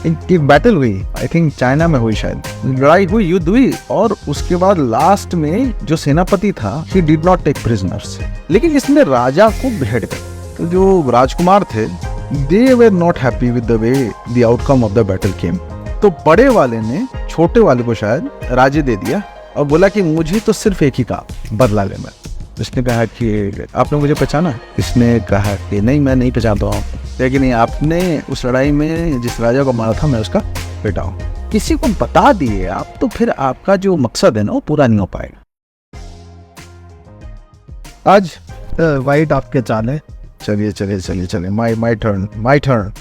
एक बैटल हुई, I think China में हुई, शायद लड़ाई हुई, युद्ध हुई, और उसके बाद लास्ट में जो सेनापति था he did not take prisoners, लेकिन इसने राजा को बेहेड कर। तो जो राजकुमार थे they were not happy with the way the outcome of the battle came. तो बड़े वाले ने छोटे वाले को शायद राज्य दे दिया और बोला कि मुझे तो सिर्फ एक ही काम, बदला लेना। उसने कहा कि आपने मुझे पहचाना? इसने कहा कि नहीं, मैं नहीं पहचानता हूँ। लेकिन नहीं, आपने उस लड़ाई में जिस राजा को मारा था मैं उसका बेटा हूँ। किसी को बता दिए आप तो फिर आपका जो मकसद है ना वो पूरा नहीं हो पाएगा। आज वाइट आपके चाल है। चलिए माय टर्न।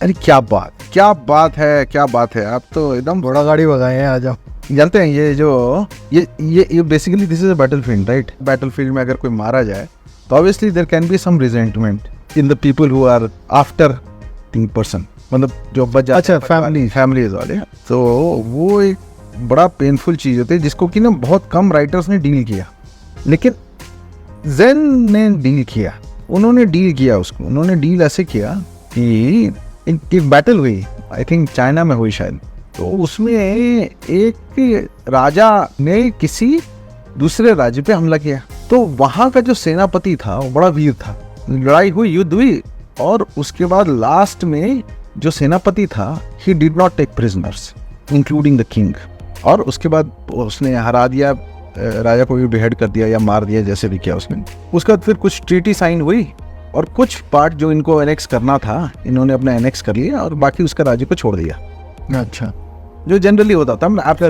अरे क्या बात है, आप तो एकदम घोड़ा गाड़ी भगाए हैं। आ जाओ। जानते हैं ये basically this is a battlefield, right? Battlefield में अगर कोई मारा जाए तो obviously there can be some resentment in the people who are after the person, मतलब जो बच जाते हैं, फैमिलीज वाले। तो वो एक बड़ा पेनफुल चीज होती है जिसको कि ना बहुत कम राइटर्स ने डील किया, लेकिन ज़ेन ने डील किया। उन्होंने डील ऐसे किया कि एक बैटल हुई, आई थिंक चाइना में हुई शायद। तो उसमें एक राजा ने किसी दूसरे राज्य पे हमला किया। तो वहां का जो सेनापति था वो बड़ा वीर था। लड़ाई हुई, युद्ध हुई, और उसके बाद लास्ट में जो सेनापति था he did not take prisoners including the king. और उसके बाद उसने हरा दिया, राजा को भी बेहेड कर दिया या मार दिया, जैसे भी किया उसने। उसके बाद फिर कुछ ट्रीटी साइन हुई और कुछ पार्ट जो इनको एनेक्स करना था इन्होंने अपना एनेक्स कर लिया और बाकी उसका राज्य को छोड़ दिया। अच्छा, जो जनरली होता था, आप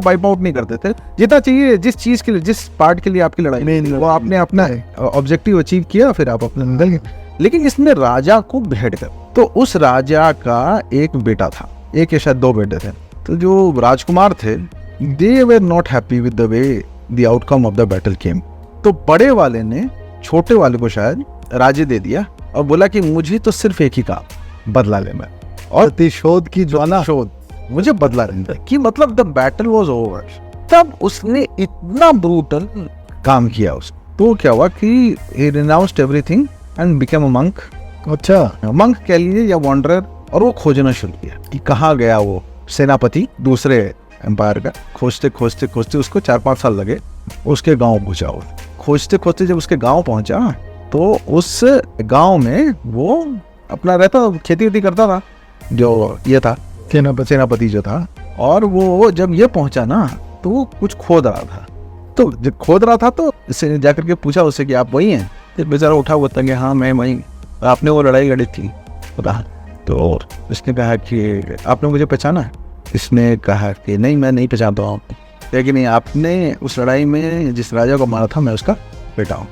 वाइप आउट नहीं करते थे। जितना चाहिए, जिस चीज के लिए, जिस पार्ट के लिए आपकी लड़ाई वो आपने अपना ऑब्जेक्टिव अचीव किया, फिर आप अपने निकल गए। लेकिन इसने राजा को बेहेड कर, तो उस राजा का एक बेटा था, एक या शायद दो बेटे थे। तो जो राजकुमार थे they were not happy with the way the outcome of the battle came. तो बड़े वाले ने छोटे वाले को शायद राज्य दे दिया और बोला कि मुझे तो सिर्फ एक ही काम, बदला लेना, और प्रतिशोध की ज्वाला, मुझे बदला लेना कि मतलब द बैटल वाज ओवर। तब उसने इतना ब्रूटल काम किया तो क्या हुआ कि he renounced everything and became a monk। अच्छा, मंक कह लीजिए या वॉन्डरर। और वो खोजना शुरू किया कि कहाँ गया वो सेनापति दूसरे एम्पायर का। खोजते उसको 4-5 साल लगे, उसके गांव पहुंचा। वो खोजते जब उसके गांव पहुंचा तो उस गांव में वो अपना रहता, खेती वेती करता था, जो ये था सेनापति जो था। और वो जब ये पहुंचा ना तो वो कुछ खोद रहा था। तो जब खोद रहा था तो इसने जाकर के पूछा उससे कि आप वही हैं? फिर बेचारा उठा हुआ था कि हाँ मैं वही, आपने वो लड़ाई लड़ी थी पता। तो इसने कहा कि आपने मुझे पहचाना? इसने कहा कि नहीं, मैं नहीं पहचानता हूँ। लेकिन नहीं, आपने उस लड़ाई में जिस राजा को मारा था मैं उसका बेटा हूँ।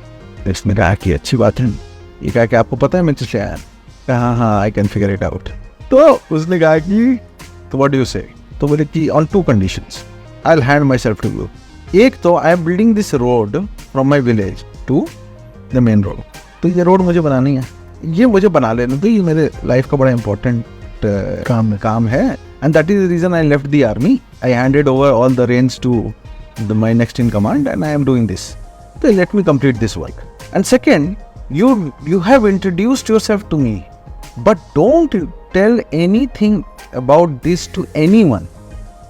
इसने कहा कि अच्छी बात है। ये कहा कि आपको पता है मैं किससे आया? कहा हाँ, I can figure it out. तो उसने कहा कि तो व्हाट डू यू से? तो बोले कि on 2 conditions I will hand myself to you. एक तो I am building this road from my village to the main road. तो ये रोड मुझे बनानी है, ये मुझे बना लेना, तो ये मेरे लाइफ का बड़ा इंपॉर्टेंट काम है। And that is the reason I left the army. I handed over all the range to my next in command and I am doing this. तो let me complete this work. And second, you have introduced yourself to me, but don't tell anything about this to anyone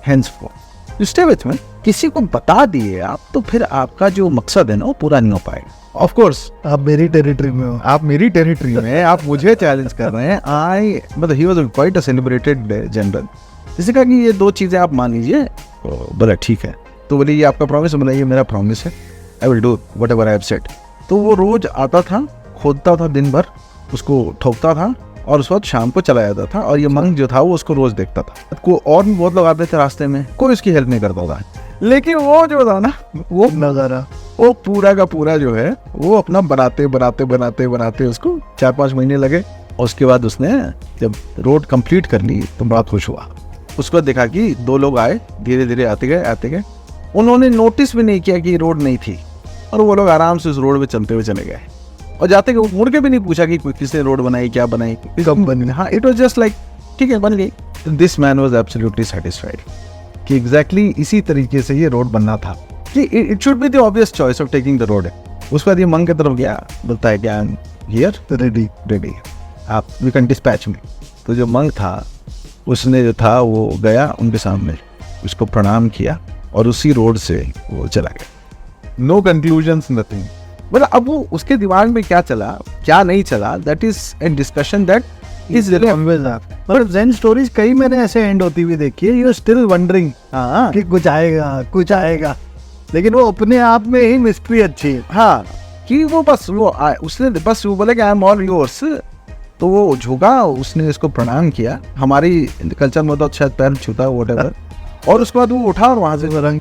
henceforth. You stay with me. किसी को बता दिए आप तो फिर आपका जो मकसद है ना वो पूरा नहीं हो पाएगा। Of course, आप मेरी टेरिटरी में हो। आप मेरी टेरिटरी में, आप मुझे चैलेंज कर रहे हैं। मतलब he was quite a celebrated general। जिसने कहा कि ये 2 चीजें आप मान लीजिए। बोला ठीक है। तो बोले ये आपका प्रॉमिस है? बोला ये मेरा प्रॉमिस है। I will do whatever I have said। तो वो रोज आता था, खोदता था दिन भर, उसको ठोकता था और उस वक्त शाम को चला जाता था। और ये मंक जो था वो उसको रोज देखता था। को और भी बहुत लोग आते थे रास्ते में, कोई उसकी हेल्प नहीं करता था। लेकिन वो जो था ना, वो नजारा, वो पूरा का पूरा जो है वो अपना बनाते उसको 4-5 महीने लगे। और उसके बाद उसने जब रोड कंप्लीट कर ली तो बड़ा खुश हुआ। उसको देखा कि 2 लोग आए, धीरे धीरे आते गए। उन्होंने नोटिस भी नहीं किया कि रोड नहीं थी और वो लोग आराम से उस रोड पे चलते हुए चले गए। और जाते हुए मुड़ के भी नहीं पूछा कि किसने रोड बनाई, क्या बनाई, कब बनी। हाँ, इट वाज जस्ट लाइक ठीक है, बन गई। This man was absolutely satisfied कि एग्जैक्टली इसी तरीके से ये रोड बनना था कि it should be the obvious choice of taking the road. उसके बाद ये मंक की तरफ गया, बोलता है कि आई एम हियर, रेडी, आप वी कैन डिस्पैच मी। तो जो मंक था उसने जो था वो गया उनके सामने, उसको प्रणाम किया और उसी रोड से वो चला गया। No conclusions, nothing. मतलब अब वो उसके दिमाग में क्या चला क्या नहीं चला, that is a discussion that is always पर ज़ेन स्टोरीज कई मैंने ऐसे एंड होती हुई देखी है, यू स्टिल वंडरिंग हाँ कि कुछ आएगा, लेकिन वो अपने आप में ही मिस्ट्री अच्छी है। हाँ कि वो बस उसने बस वो बोले कि आई एम ऑल योर्स, तो वो झुका, उसने इसको प्रणाम किया, हमारी कल्चर में तो शायद पैर छूता वोटेवर, और उसके बाद वो उठा और वहां से रंग